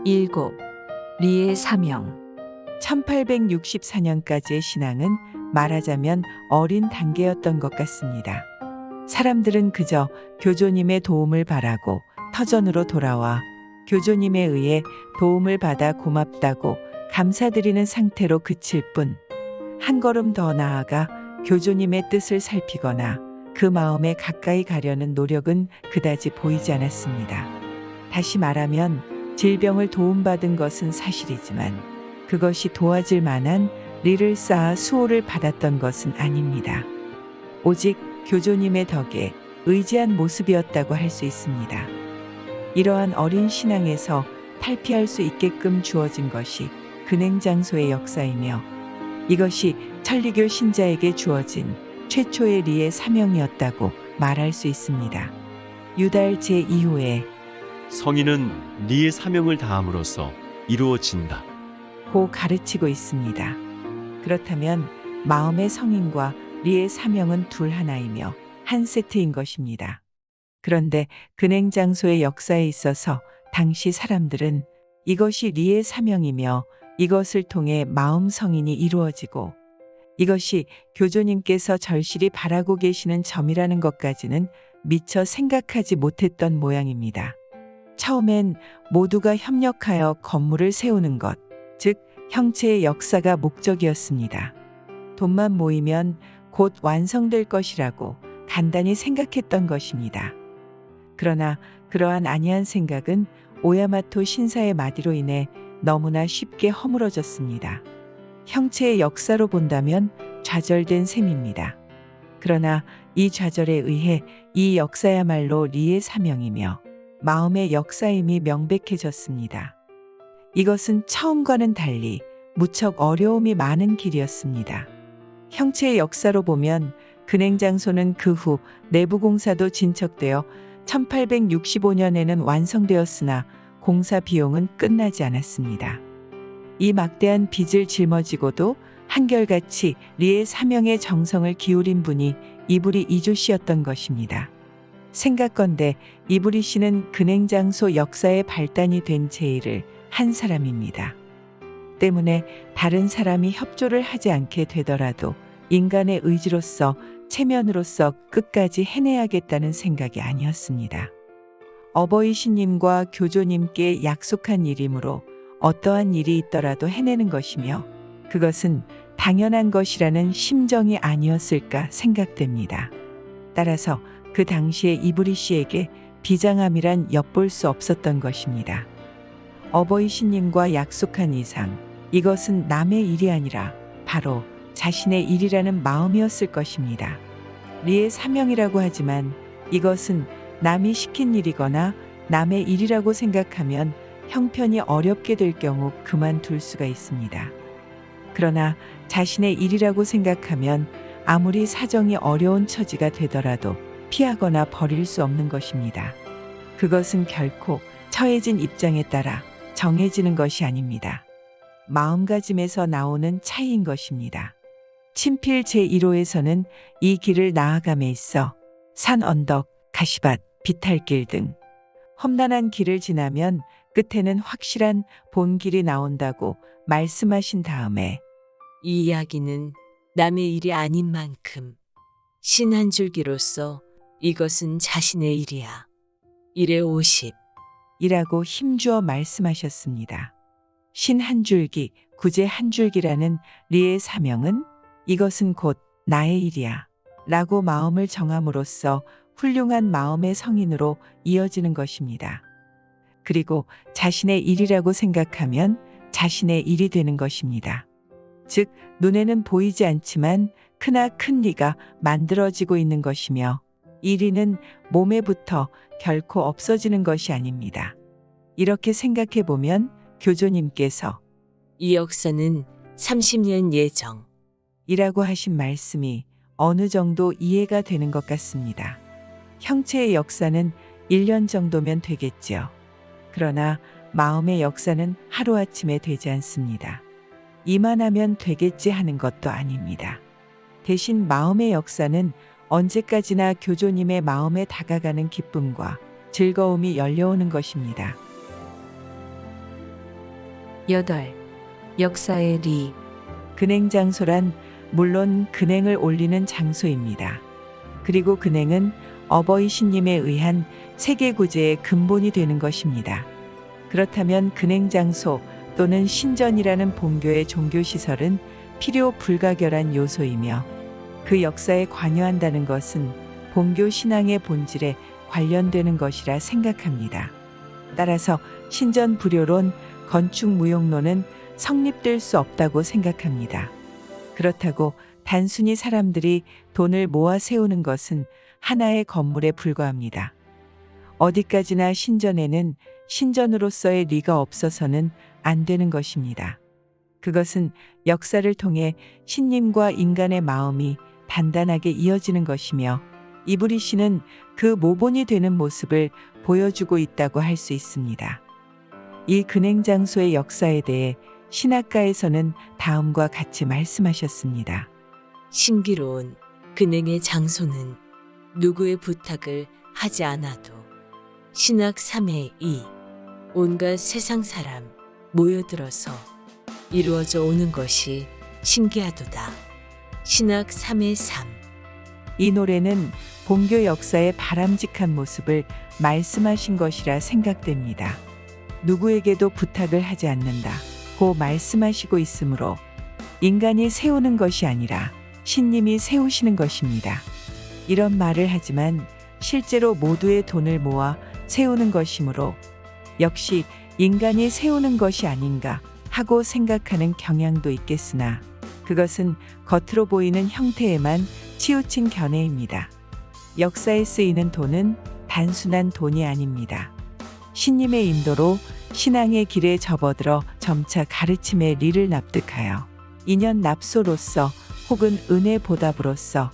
7. 리의 사명. 1864년까지의 신앙은 말하자면 어린 단계였던 것 같습니다. 사람들은 그저 교조님의 도움을 바라고 터전으로 돌아와 교조님에 의해 도움을 받아 고맙다고 감사드리는 상태로 그칠 뿐, 한 걸음 더 나아가 교조님의 뜻을 살피거나 그 마음에 가까이 가려는 노력은 그다지 보이지 않았습니다. 다시 말하면 질병을 도움받은 것은 사실이지만 그것이 도와줄 만한 리를 쌓아 수호를 받았던 것은 아닙니다. 오직 교조님의 덕에 의지한 모습이었다고 할 수 있습니다. 이러한 어린 신앙에서 탈피할 수 있게끔 주어진 것이 근행장소의 역사이며 이것이 천리교 신자에게 주어진 최초의 리의 사명이었다고 말할 수 있습니다. 유달 제2호에 성인은 리의 사명을 다함으로써 이루어진다. 고 가르치고 있습니다. 그렇다면 마음의 성인과 리의 사명은 둘 하나이며 한 세트인 것입니다. 그런데 근행장소의 역사에 있어서 당시 사람들은 이것이 리의 사명이며 이것을 통해 마음 성인이 이루어지고 이것이 교조님께서 절실히 바라고 계시는 점이라는 것까지는 미처 생각하지 못했던 모양입니다. 처음엔 모두가 협력하여 건물을 세우는 것, 즉 형체의 역사가 목적이었습니다. 돈만 모이면 곧 완성될 것이라고 간단히 생각했던 것입니다. 그러나 그러한 안이한 생각은 오야마토 신사의 마디로 인해 너무나 쉽게 허물어졌습니다. 형체의 역사로 본다면 좌절된 셈입니다. 그러나 이 좌절에 의해 이 역사야말로 리의 사명이며 마음의 역사임이 명백해졌습니다. 이것은 처음과는 달리 무척 어려움이 많은 길이었습니다. 형체의 역사로 보면 근행장소는 그 후 내부 공사도 진척되어 1865년에는 완성되었으나 공사 비용은 끝나지 않았습니다. 이 막대한 빚을 짊어지고도 한결같이 리의 사명의 정성을 기울인 분이 이부리 이조 씨였던 것입니다. 생각건대 이부리 씨는 근행장소 역사의 발단이 된 제의를 한 사람입니다. 때문에 다른 사람이 협조를 하지 않게 되더라도 인간의 의지로서 체면으로서 끝까지 해내야겠다는 생각이 아니었습니다. 어버이 신님과 교조님께 약속한 일이므로 어떠한 일이 있더라도 해내는 것이며 그것은 당연한 것이라는 심정이 아니었을까 생각됩니다. 따라서 그 당시에 이부리 씨에게 비장함이란 엿볼 수 없었던 것입니다. 어버이 신님과 약속한 이상 이것은 남의 일이 아니라 바로 자신의 일이라는 마음이었을 것입니다. 리의 사명이라고 하지만 이것은 남이 시킨 일이거나 남의 일이라고 생각하면 형편이 어렵게 될 경우 그만둘 수가 있습니다. 그러나 자신의 일이라고 생각하면 아무리 사정이 어려운 처지가 되더라도 피하거나 버릴 수 없는 것입니다. 그것은 결코 처해진 입장에 따라 정해지는 것이 아닙니다. 마음가짐에서 나오는 차이인 것입니다. 친필 제1호에서는 이 길을 나아감에 있어 산 언덕, 가시밭, 비탈길 등 험난한 길을 지나면 끝에는 확실한 본 길이 나온다고 말씀하신 다음에 이 이야기는 남의 일이 아닌 만큼 신 한 줄기로서 이것은 자신의 일이야. 일의 50. 이라고 힘주어 말씀하셨습니다. 신 한 줄기, 구제 한 줄기라는 리의 사명은 이것은 곧 나의 일이야 라고 마음을 정함으로써 훌륭한 마음의 성인으로 이어지는 것입니다. 그리고 자신의 일이라고 생각하면 자신의 일이 되는 것입니다. 즉 눈에는 보이지 않지만 크나큰 리가 만들어지고 있는 것이며 이 리는 몸에부터 결코 없어지는 것이 아닙니다. 이렇게 생각해 보면 교조님께서 이 역사는 30년 예정. 이라고 하신 말씀이 어느 정도 이해가 되는 것 같습니다. 형체의 역사는 1년 정도면 되겠지요. 그러나 마음의 역사는 하루아침에 되지 않습니다. 이만하면 되겠지 하는 것도 아닙니다. 대신 마음의 역사는 언제까지나 교조님의 마음에 다가가는 기쁨과 즐거움이 열려오는 것입니다. 8. 역사의 리. 근행 장소란 물론 근행을 올리는 장소입니다. 그리고 근행은 어버이 신님에 의한 세계 구제의 근본이 되는 것입니다. 그렇다면 근행 장소 또는 신전이라는 본교의 종교 시설은 필요 불가결한 요소이며 그 역사에 관여한다는 것은 본교 신앙의 본질에 관련되는 것이라 생각합니다. 따라서 신전 불효론, 건축 무용론은 성립될 수 없다고 생각합니다. 그렇다고 단순히 사람들이 돈을 모아 세우는 것은 하나의 건물에 불과합니다. 어디까지나 신전에는 신전으로서의 리가 없어서는 안 되는 것입니다. 그것은 역사를 통해 신님과 인간의 마음이 단단하게 이어지는 것이며 이브리 씨는 그 모본이 되는 모습을 보여주고 있다고 할 수 있습니다. 이 근행 장소의 역사에 대해 신학가에서는 다음과 같이 말씀하셨습니다. 신기로운 근행의 장소는 누구의 부탁을 하지 않아도 신학 3의 2 온갖 세상 사람 모여들어서 이루어져 오는 것이 신기하도다. 신학 3의 3. 이 노래는 본교 역사의 바람직한 모습을 말씀하신 것이라 생각됩니다. 누구에게도 부탁을 하지 않는다 고 말씀하시고 있으므로 인간이 세우는 것이 아니라 신님이 세우시는 것입니다. 이런 말을 하지만 실제로 모두의 돈을 모아 세우는 것이므로 역시 인간이 세우는 것이 아닌가 하고 생각하는 경향도 있겠으나 그것은 겉으로 보이는 형태에만 치우친 견해입니다. 역사에 쓰이는 돈은 단순한 돈이 아닙니다. 신님의 인도로 신앙의 길에 접어들어 점차 가르침의 리를 납득하여 인연 납소로서 혹은 은혜 보답으로서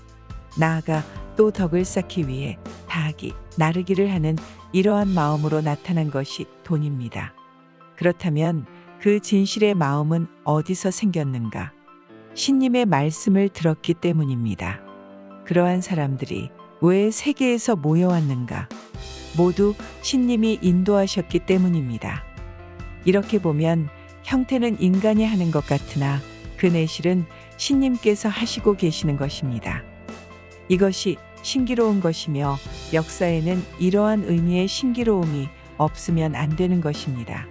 나아가 또 덕을 쌓기 위해 다하기, 나르기를 하는 이러한 마음으로 나타난 것이 돈입니다. 그렇다면 그 진실의 마음은 어디서 생겼는가? 신님의 말씀을 들었기 때문입니다. 그러한 사람들이 왜 세계에서 모여왔는가? 모두 신님이 인도하셨기 때문입니다. 이렇게 보면 형태는 인간이 하는 것 같으나 그 내실은 신님께서 하시고 계시는 것입니다. 이것이 신기로운 것이며 역사에는 이러한 의미의 신기로움이 없으면 안 되는 것입니다.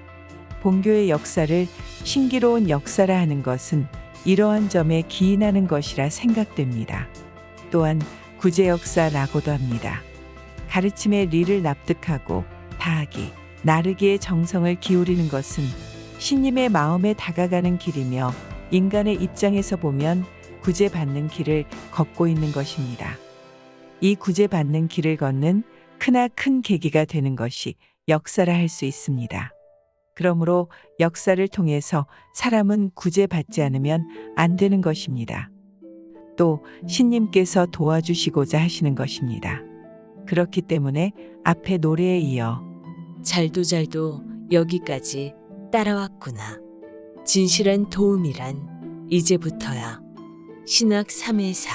본교의 역사를 신기로운 역사라 하는 것은 이러한 점에 기인하는 것이라 생각됩니다. 또한 구제 역사라고도 합니다. 가르침의 리를 납득하고 다하기, 나르기의 정성을 기울이는 것은 신님의 마음에 다가가는 길이며 인간의 입장에서 보면 구제받는 길을 걷고 있는 것입니다. 이 구제받는 길을 걷는 크나큰 계기가 되는 것이 역사라 할 수 있습니다. 그러므로 역사를 통해서 사람은 구제받지 않으면 안 되는 것입니다. 또 신님께서 도와주시고자 하시는 것입니다. 그렇기 때문에 앞에 노래에 이어 잘도 여기까지 따라왔구나. 진실한 도움이란 이제부터야. 신학 3의 4.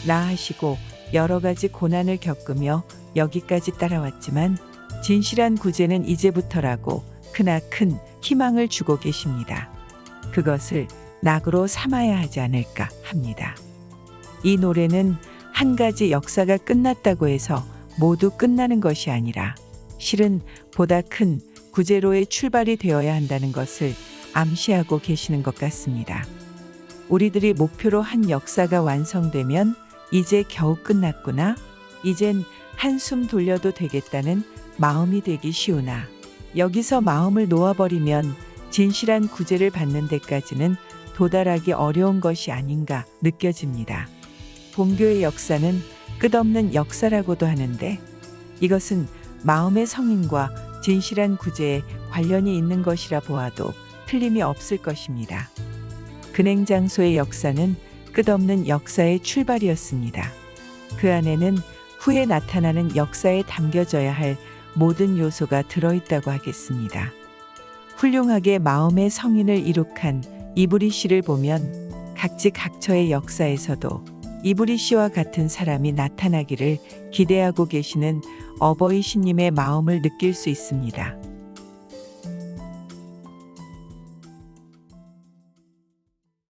라 하시고 여러 가지 고난을 겪으며 여기까지 따라왔지만 진실한 구제는 이제부터라고 크나큰 희망을 주고 계십니다. 그것을 낙으로 삼아야 하지 않을까 합니다. 이 노래는 한 가지 역사가 끝났다고 해서 모두 끝나는 것이 아니라 실은 보다 큰 구제로의 출발이 되어야 한다는 것을 암시하고 계시는 것 같습니다. 우리들이 목표로 한 역사가 완성되면 이제 겨우 끝났구나. 이젠 한숨 돌려도 되겠다는 마음이 되기 쉬우나 여기서 마음을 놓아버리면 진실한 구제를 받는 데까지는 도달하기 어려운 것이 아닌가 느껴집니다. 본교의 역사는 끝없는 역사라고도 하는데 이것은 마음의 성인과 진실한 구제에 관련이 있는 것이라 보아도 틀림이 없을 것입니다. 근행 장소의 역사는 끝없는 역사의 출발이었습니다. 그 안에는 후에 나타나는 역사에 담겨져야 할 모든 요소가 들어있다고 하겠습니다. 훌륭하게 마음의 성인을 이룩한 이브리 씨를 보면 각지각처의 역사에서도 이브리 씨와 같은 사람이 나타나기를 기대하고 계시는 어버이 신님의 마음을 느낄 수 있습니다.